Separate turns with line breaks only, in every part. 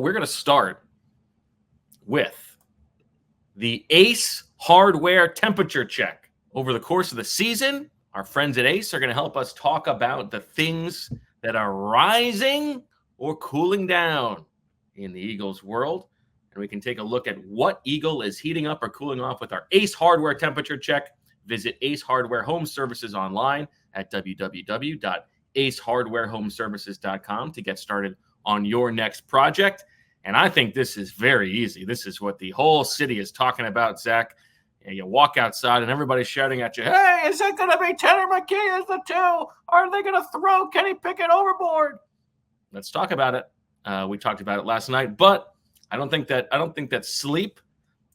we're going to start with the Ace Hardware temperature check. Over the course of the season, our friends at Ace are going to help us talk about the things that are rising or cooling down in the Eagles world. And we can take a look at what Eagle is heating up or cooling off with our Ace Hardware temperature check. Visit Ace Hardware Home Services online at www.acehardwarehomeservices.com to get started on your next project. And I think this is very easy. This is what the whole city is talking about, Zach. You walk outside and everybody's shouting at you, hey, is it going to be Tanner McKee as the 2? Or are they going to throw Kenny Pickett overboard? Let's talk about it. We talked about it last night, but I don't think that sleep,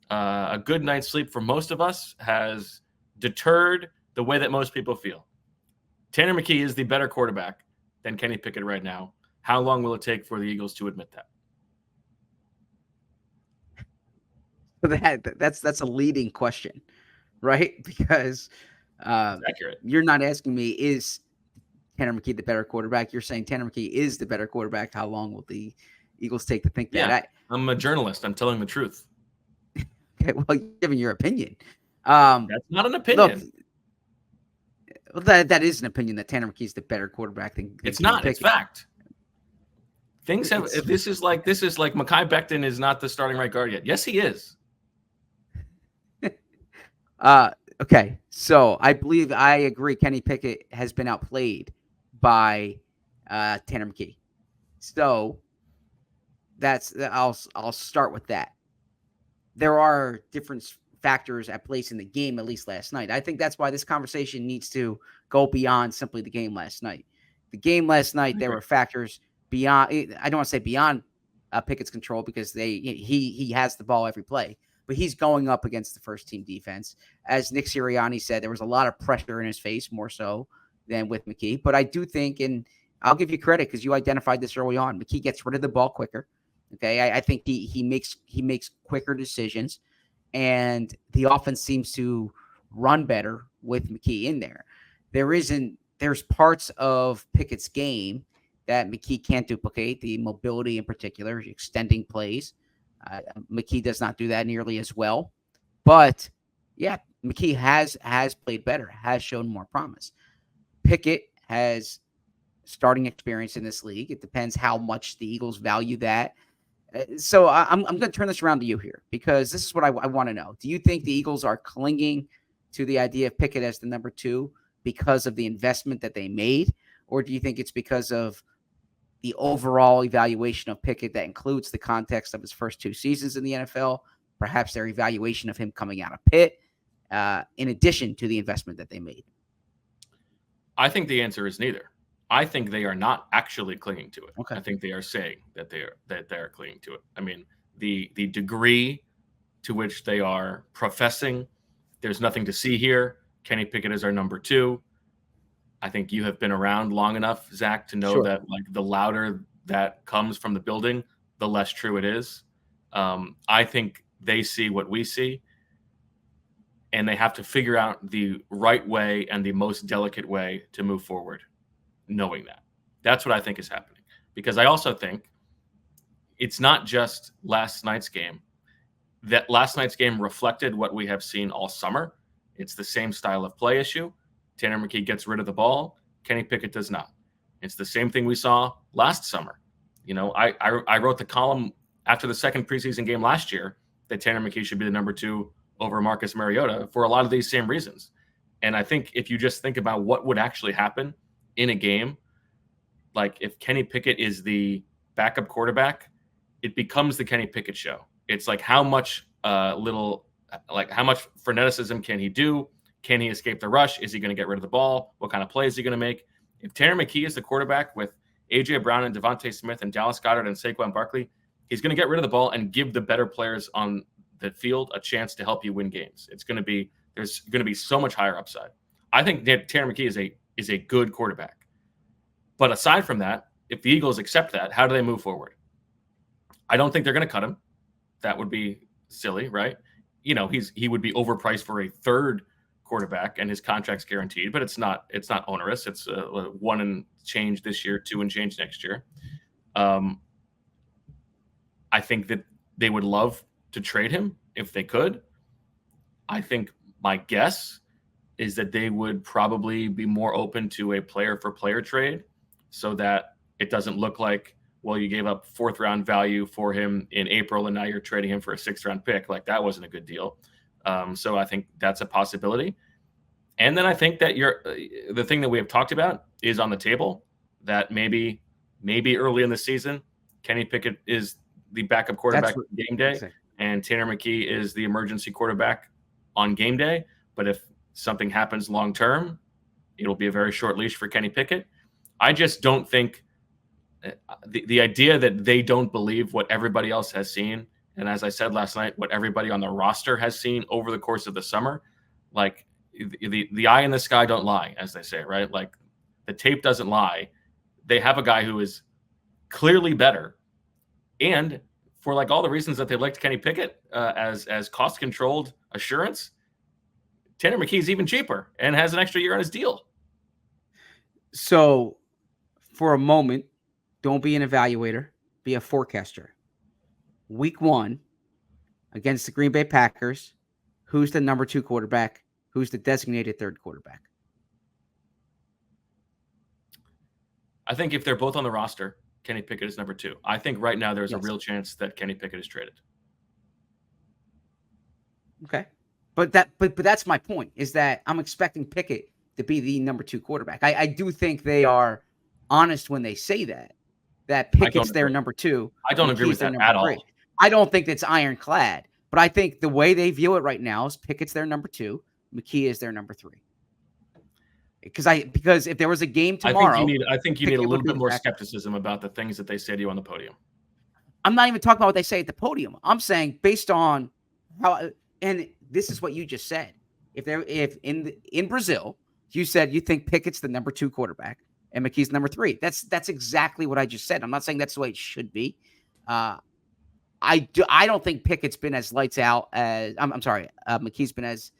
a good night's sleep for most of us, has deterred the way that most people feel. Tanner McKee is the better quarterback than Kenny Pickett right now. How long will it take for the Eagles to admit that?
That's a leading question, right? Because
accurate.
You're not asking me, is Tanner McKee the better quarterback? You're saying Tanner McKee is the better quarterback. How long will the Eagles take to think that?
I'm a journalist. I'm telling the truth.
Okay, well, you're giving your opinion.
That's not an opinion.
Look, that is an opinion that Tanner McKee is the better quarterback than
it's not. Pickett. It's fact. Things have. This is like Mekhi Becton is not the starting right guard yet. Yes, he is.
Okay, so I agree. Kenny Pickett has been outplayed by Tanner McKee. So I'll start with that. There are different factors at place in the game, at least last night. I think that's why this conversation needs to go beyond simply the game last night. The game last night, there were factors beyond. I don't want to say beyond Pickett's control because he has the ball every play. But he's going up against the first-team defense. As Nick Sirianni said, there was a lot of pressure in his face, more so than with McKee. But I do think, and I'll give you credit because you identified this early on, McKee gets rid of the ball quicker. Okay, I think he makes quicker decisions, and the offense seems to run better with McKee in there. There's parts of Pickett's game that McKee can't duplicate, the mobility in particular, extending plays. McKee does not do that nearly as well. But, yeah, McKee has played better, has shown more promise. Pickett has starting experience in this league. It depends how much the Eagles value that. So I'm going to turn this around to you here because this is what I want to know. Do you think the Eagles are clinging to the idea of Pickett as the number 2 because of the investment that they made? Or do you think it's because of the overall evaluation of Pickett that includes the context of his first 2 seasons in the NFL, perhaps their evaluation of him coming out of Pitt, in addition to the investment that they made?
I think the answer is neither. I think they are not actually clinging to it.
Okay.
I think they are saying that they are clinging to it. I mean, the degree to which they are professing, there's nothing to see here. Kenny Pickett is our number 2. I think you have been around long enough, Zach, to know that like the louder that comes from the building, the less true it is. I think they see what we see, and they have to figure out the right way and the most delicate way to move forward, knowing that. That's what I think is happening. Because I also think it's not just last night's game. That last night's game reflected what we have seen all summer. It's the same style of play issue. Tanner McKee gets rid of the ball. Kenny Pickett does not. It's the same thing we saw last summer. You know, I wrote the column after the second preseason game last year that Tanner McKee should be the number 2 over Marcus Mariota for a lot of these same reasons. And I think if you just think about what would actually happen in a game, like if Kenny Pickett is the backup quarterback, it becomes the Kenny Pickett show. It's like how much how much freneticism can he do? Can he escape the rush? Is he going to get rid of the ball? What kind of plays is he going to make? If Tanner McKee is the quarterback with A.J. Brown and Devontae Smith and Dallas Goedert and Saquon Barkley, he's going to get rid of the ball and give the better players on the field a chance to help you win games. There's going to be so much higher upside. I think Tanner McKee is a good quarterback. But aside from that, if the Eagles accept that, how do they move forward? I don't think they're going to cut him. That would be silly, right? You know, he would be overpriced for a third quarterback, and his contract's guaranteed, but it's not onerous. It's 1 and change this year, 2 and change next year. I think that they would love to trade him if they could. I think my guess is that they would probably be more open to a player-for-player trade so that it doesn't look like, well, you gave up 4th-round value for him in April and now you're trading him for a 6th-round pick. Like, that wasn't a good deal. So I think that's a possibility. And then I think that the thing that we have talked about is on the table, that maybe early in the season, Kenny Pickett is the backup quarterback on game day, and Tanner McKee is the emergency quarterback on game day. But if something happens long term, it'll be a very short leash for Kenny Pickett. I just don't think the idea that they don't believe what everybody else has seen, and as I said last night, what everybody on the roster has seen over the course of the summer, like the eye in the sky don't lie, as they say, right? Like, the tape doesn't lie. They have a guy who is clearly better, and for like all the reasons that they liked Kenny Pickett as cost controlled assurance, Tanner McKee is even cheaper and has an extra year on his deal.
So, for a moment, don't be an evaluator, be a forecaster. Week 1 against the Green Bay Packers, who's the number 2 quarterback? Who's the designated 3rd quarterback?
I think if they're both on the roster, Kenny Pickett is number 2. I think right now there's a real chance that Kenny Pickett is traded.
Okay. But that's my point, is that I'm expecting Pickett to be the number 2 quarterback. I do think they are honest when they say that Pickett's their number 2.
I don't agree with that at all.
I don't think that's ironclad, but I think the way they view it right now is Pickett's their number 2, McKee is their number 3. Because if there was a game tomorrow,
I think you need a little bit more skepticism about the things that they say to you on the podium.
I'm not even talking about what they say at the podium. I'm saying based on how, and this is what you just said. If in Brazil, you said you think Pickett's the number 2 quarterback and McKee's number 3. That's exactly what I just said. I'm not saying that's the way it should be. I don't think Pickett's been as lights out as McKee's been as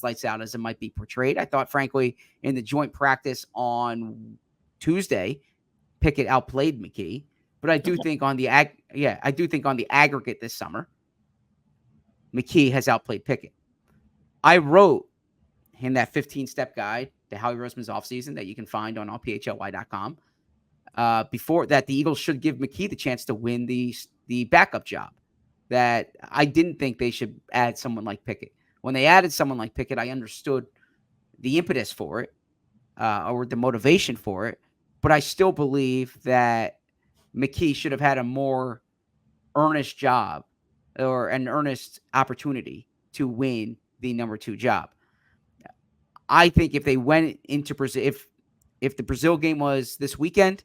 lights out as it might be portrayed. I thought, frankly, in the joint practice on Tuesday, Pickett outplayed McKee. But I do think on the aggregate this summer, McKee has outplayed Pickett. I wrote in that 15-step guide to Howie Roseman's offseason that you can find on allphly.com. Before that, the Eagles should give McKee the chance to win the backup job. That I didn't think they should add someone like Pickett. When they added someone like Pickett, I understood the impetus for it, or the motivation for it. But I still believe that McKee should have had a more earnest job or an earnest opportunity to win the number 2 job. I think if they went into Brazil, if the Brazil game was this weekend,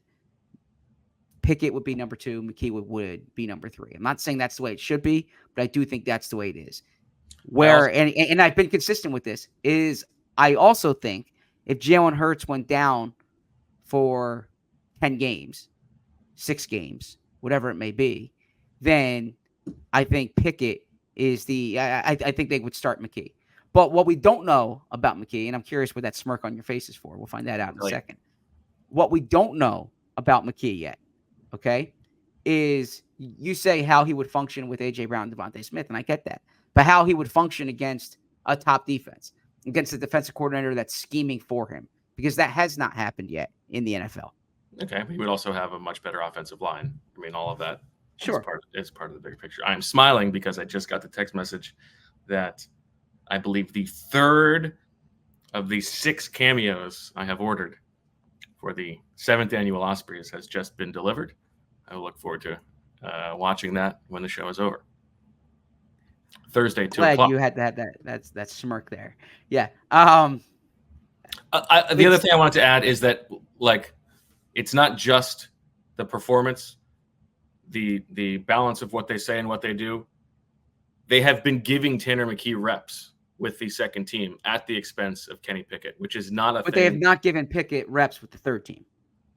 Pickett would be number 2, McKee would be number 3. I'm not saying that's the way it should be, but I do think that's the way it is. And I've been consistent with this, is I also think if Jalen Hurts went down for 10 games, 6 games, whatever it may be, then I think Pickett is I think they would start McKee. But what we don't know about McKee, and I'm curious what that smirk on your face is for. We'll find that out in a second. What we don't know about McKee yet, okay, is you say how he would function with A.J. Brown and Devontae Smith, and I get that. But how he would function against a top defense, against a defensive coordinator that's scheming for him, because that has not happened yet in the NFL.
Okay. We would also have a much better offensive line. I mean, all of that
sure
is part of the bigger picture. I'm smiling because I just got the text message that I believe the 3rd of the 6 cameos I have ordered for the 7th annual Ospreys has just been delivered. I will look forward to watching that when the show is over. Thursday, 2 o'clock.
Glad you had that smirk there. Yeah.
The other thing I wanted to add is that, like, it's not just the performance, the balance of what they say and what they do. They have been giving Tanner McKee reps with the second team at the expense of Kenny Pickett, which is not a thing.
But they have not given Pickett reps with the 3rd team.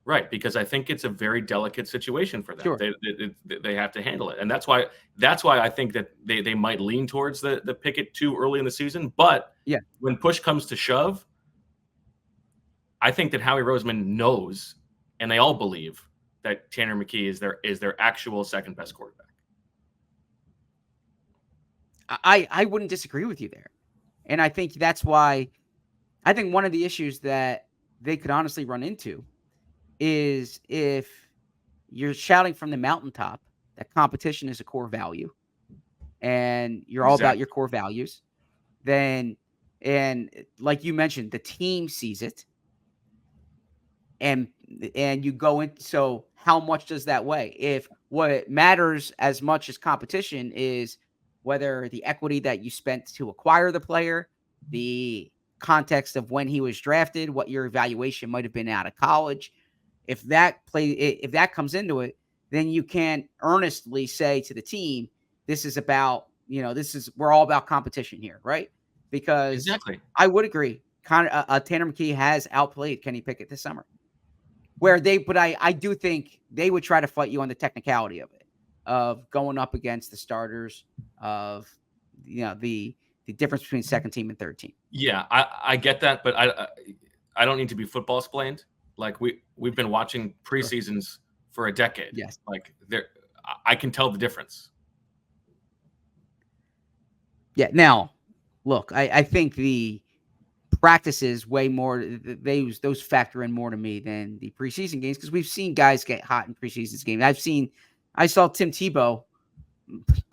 Right, because I think it's a very delicate situation for them.
Sure.
They have to handle it. And that's why I think that they might lean towards the Pickett too early in the season. But when push comes to shove, I think that Howie Roseman knows, and they all believe, that Tanner McKee is their actual second best quarterback.
I wouldn't disagree with you there. And I think that's why I think one of the issues that they could honestly run into is if you're shouting from the mountaintop that competition is a core value and you're all about
Exactly.
your core values, then, and like you mentioned, the team sees it and you go in. So how much does that weigh? If what matters as much as competition is whether the equity that you spent to acquire the player, the context of when he was drafted, what your evaluation might have been out of college, if that comes into it, then you can earnestly say to the team, this is about, we're all about competition here, right? Because
Exactly.
I would agree. Tanner McKee has outplayed Kenny Pickett this summer. But I do think they would try to fight you on the technicality of it, of going up against the starters, of the difference between second team and third team.
Yeah, I get that, but I don't need to be football explained. Like we've been watching preseasons for a decade.
Yes.
Like I can tell the difference.
Yeah. Now, look, I think the practices way more. Those factor in more to me than the preseason games because we've seen guys get hot in preseason games. I saw Tim Tebow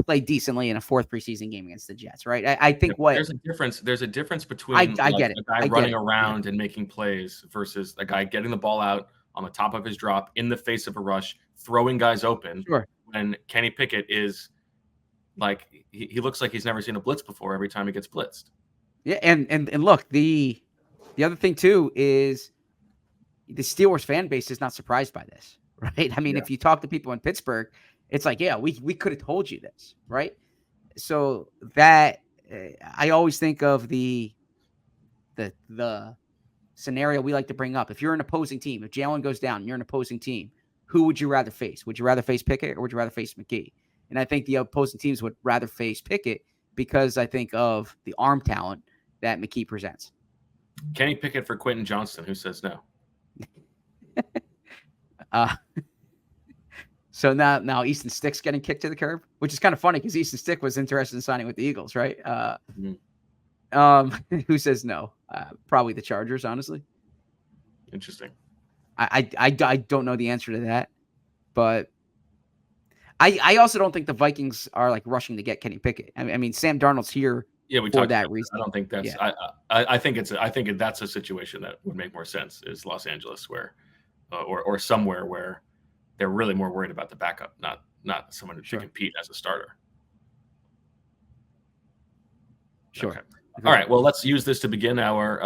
play decently in a fourth preseason game against the Jets. Right. I think
there's a difference. There's a difference between
I get it.
A guy running around and making plays versus a guy getting the ball out on the top of his drop in the face of a rush, throwing guys open.
Sure.
When Kenny Pickett is like he looks like he's never seen a blitz before every time he gets blitzed.
Yeah, and look, the other thing too is the Steelers fan base is not surprised by this, right? I mean, if you talk to people in Pittsburgh, it's like, yeah, we could have told you this, right? So that I always think of the scenario we like to bring up. If you're an opposing team, if Jalen goes down, and you're an opposing team, who would you rather face? Would you rather face Pickett or would you rather face McKee? And I think the opposing teams would rather face Pickett because I think of the arm talent that McKee presents.
Kenny Pickett for Quentin Johnston. Who says no?
So now Easton Stick's getting kicked to the curb, which is kind of funny because Easton Stick was interested in signing with the Eagles, right? Who says no? Probably the Chargers, honestly.
Interesting.
I don't know the answer to that, but I also don't think the Vikings are like rushing to get Kenny Pickett. I mean, Sam Darnold's here for that reason.
I don't think that's. Yeah. I think that's a situation that would make more sense is Los Angeles, where or somewhere where they're really more worried about the backup, not someone to compete as a starter.
Sure.
Okay. All right. Well, let's use this to begin our.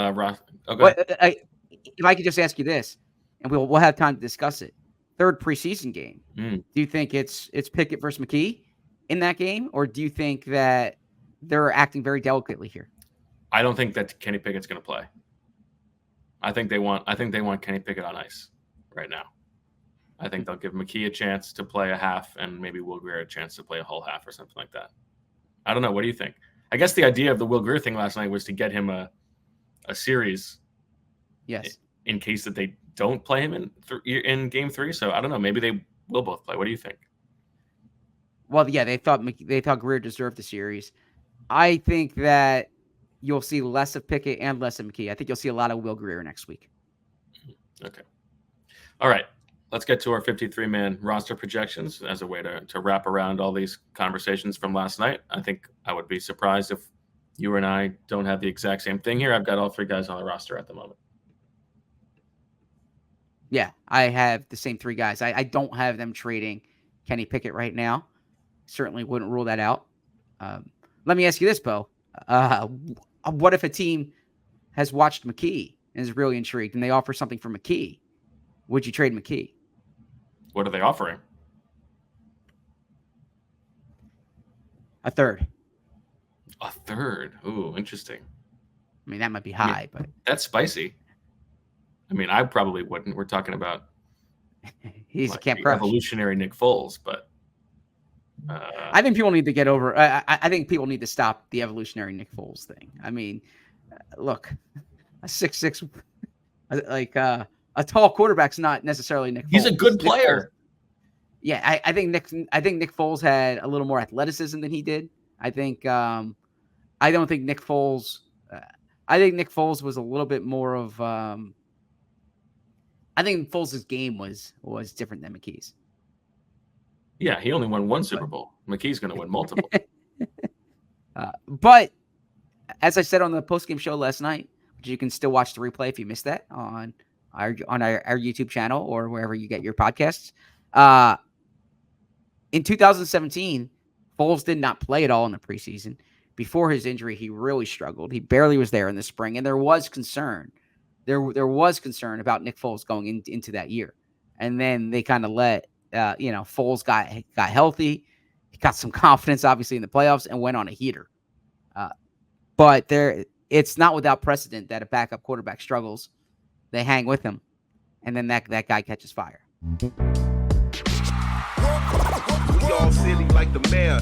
If I could just ask you this, and we'll have time to discuss it. Third preseason game. Do you think it's Pickett versus McKee in that game, or do you think that they're acting very delicately here?
I don't think that Kenny Pickett's going to play. I think they want Kenny Pickett on ice right now. I think they'll give McKee a chance to play a half, and maybe Will Grier a chance to play a whole half or something like that. I don't know. What do you think? I guess the idea of the Will Grier thing last night was to get him a series.
Yes.
In case that they don't play him in game 3. So I don't know. Maybe they will both play. What do you think?
Well, yeah, they thought Grier deserved the series. I think that you'll see less of Pickett and less of McKee. I think you'll see a lot of Will Grier next week.
Okay. All right. Let's get to our 53-man roster projections as a way to wrap around all these conversations from last night. I think I would be surprised if you and I don't have the exact same thing here. I've got all 3 guys on the roster at the moment.
Yeah, I have the same 3 guys. I don't have them trading Kenny Pickett right now. Certainly wouldn't rule that out. Let me ask you this, Bo. What if a team has watched McKee and is really intrigued and they offer something for McKee? Would you trade McKee?
What are they offering?
A third.
A third? Ooh, interesting.
I mean, that might be high, but
that's spicy. I mean, I probably wouldn't. We're talking about
he's a Camp Crush.
Evolutionary Nick Foles, but
I think people need to get over. I think people need to stop the evolutionary Nick Foles thing. I mean, look, a 6'6", like a tall quarterback's not necessarily Nick Foles.
He's a good player.
Yeah, I think Nick Foles had a little more athleticism than he did. I don't think Nick Foles. I think Nick Foles was a little bit more of. I think Foles' game was different than McKee's.
Yeah, he only won one Super Bowl. McKee's going to win multiple.
But as I said on the postgame show last night, which you can still watch the replay if you missed that on our YouTube channel or wherever you get your podcasts. In 2017, Foles did not play at all in the preseason. Before his injury, he really struggled. He barely was there in the spring, and there was concern. There was concern about Nick Foles going into that year, and then they kind of let Foles got healthy. He got some confidence, obviously, in the playoffs, and went on a heater. But it's not without precedent that a backup quarterback struggles. They hang with him, and then that guy catches fire.
We all silly like the mayor.